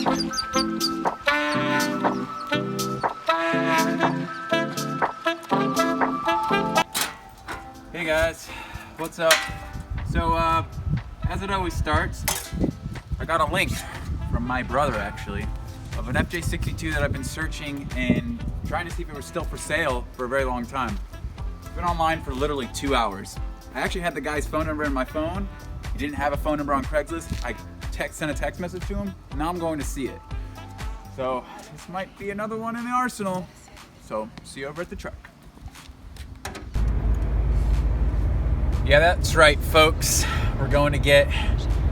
Hey guys, what's up? So as it always starts, I got a link from my brother actually of an Fj62 that I've been searching and trying to see if it was still for sale for a very long time. It's been online for literally 2 hours. I actually had the guy's phone number in my phone. He didn't have a phone number on Craigslist. I sent a text message to him. Now I'm going to see it. So this might be another one in the arsenal. So see you over at the truck. Yeah, that's right, folks. We're going to get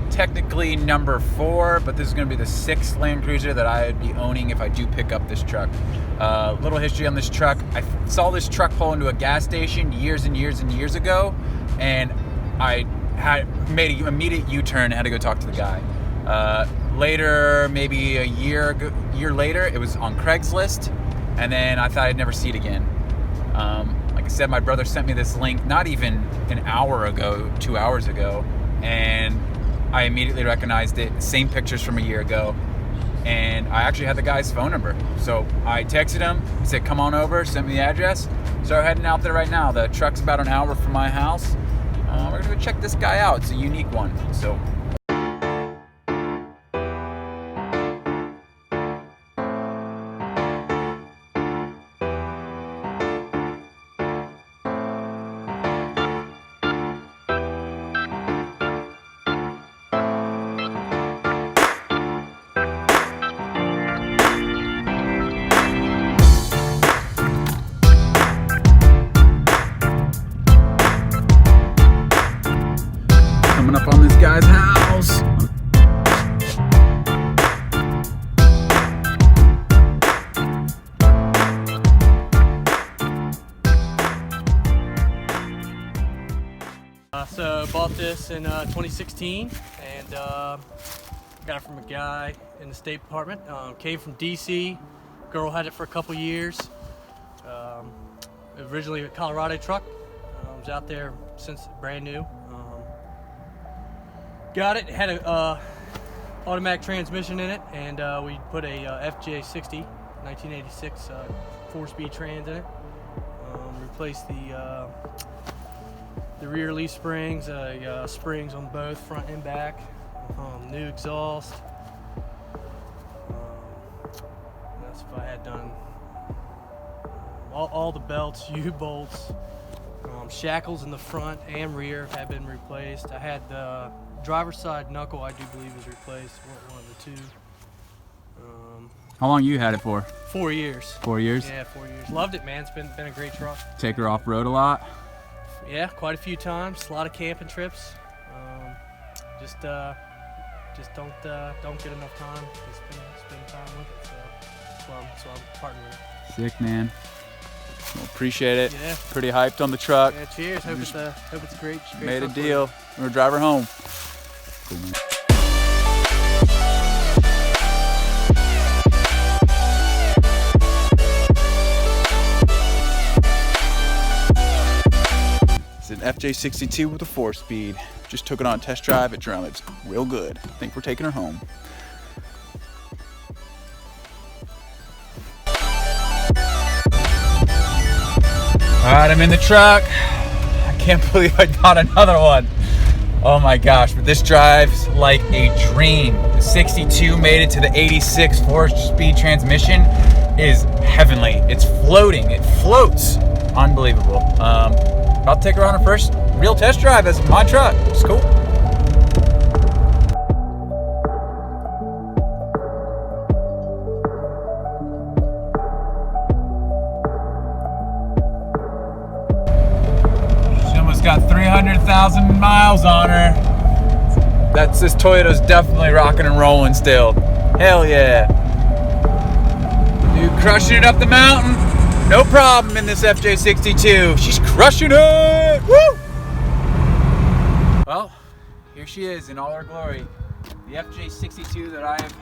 technically number 4, but this is going to be the 6th Landcruiser that I would be owning if I do pick up this truck. Little history on this truck. I saw this truck pull into a gas station years and years and years ago, and I had made an immediate U-turn and had to go talk to the guy. Later, maybe a year later, it was on Craigslist, and then I thought I'd never see it again. Like I said, my brother sent me this link not even an hour ago, 2 hours ago, and I immediately recognized it. Same pictures from a year ago, and I actually had the guy's phone number. So I texted him, he said come on over, sent me the address. So we're heading out there right now. The truck's about an hour from my house. We're gonna go check this guy out. It's a unique one. So. Coming up on this guy's house. So bought this in 2016 and got it from a guy in the State Department. Came from DC. Girl had it for a couple years. Originally a Colorado truck. Was out there since brand new. Got it, had a automatic transmission in it, and we put a Fj60 1986 4-speed trans in it. Replaced the rear leaf springs, springs on both front and back, new exhaust. That's if I had done all the belts, U-bolts, shackles in the front and rear have been replaced. I had the driver's side knuckle, I do believe, was replaced, one of the two. How long you had it for? 4 years. 4 years? Yeah, 4 years. Loved it, man. It's been a great truck. Take her off-road a lot? Yeah, quite a few times. A lot of camping trips. Just don't get enough time to spend time with it. So I'm partnering with it. Sick, man. Well, appreciate it. Yeah. Pretty hyped on the truck. Yeah, cheers. Hope it's a great Made a truck deal. We're gonna drive her home. Cool, man. It's an Fj62 with a 4-speed. Just took it on a test drive at Drum. It's real good. I think we're taking her home. All right, I'm in the truck. I can't believe I got another one. Oh my gosh, but this drives like a dream. The 62 made it to the 86 4-speed transmission is heavenly. It's floating, it floats. Unbelievable. About to take her on her first real test drive as my truck. It's cool. Got 300,000 miles on her. This Toyota's definitely rocking and rolling still. Hell yeah. Dude, crushing it up the mountain. No problem in this Fj62. She's crushing it. Woo! Well, here she is in all her glory. The Fj62 that I've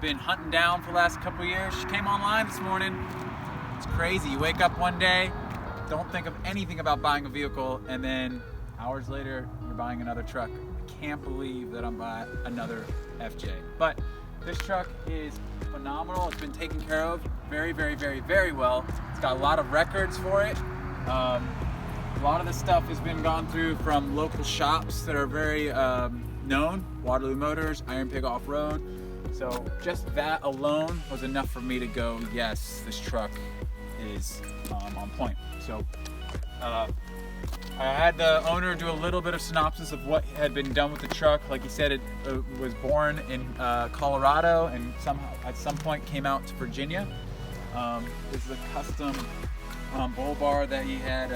been hunting down for the last couple of years. She came online this morning. It's crazy. You wake up one day, don't think of anything about buying a vehicle, and then hours later you're buying another truck. I can't believe that I'm buying another FJ, but This truck is phenomenal. It's been taken care of very, very, very, very well. It's got a lot of records for it. A lot of the stuff has been gone through from local shops that are very known, Waterloo Motors, Iron Pig Off-Road. So just that alone was enough for me to go, yes, this truck is on point. So I had the owner do a little bit of synopsis of what had been done with the truck. Like he said, it was born in Colorado and somehow at some point came out to Virginia. This is a custom bull bar that he had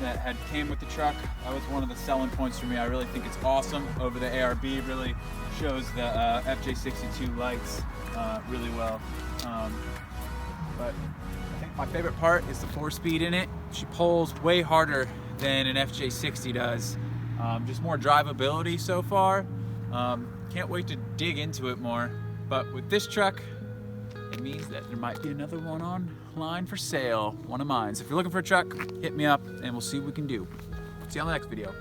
that came with the truck. That was one of the selling points for me. I really think it's awesome. Over the ARB really shows the Fj62 lights really well. But I think my favorite part is the 4-speed in it. She pulls way harder than an Fj60 does. Just more drivability so far. Can't wait to dig into it more. But with this truck, it means that there might be another one online for sale, one of mine. So if you're looking for a truck, hit me up and we'll see what we can do. See you on the next video.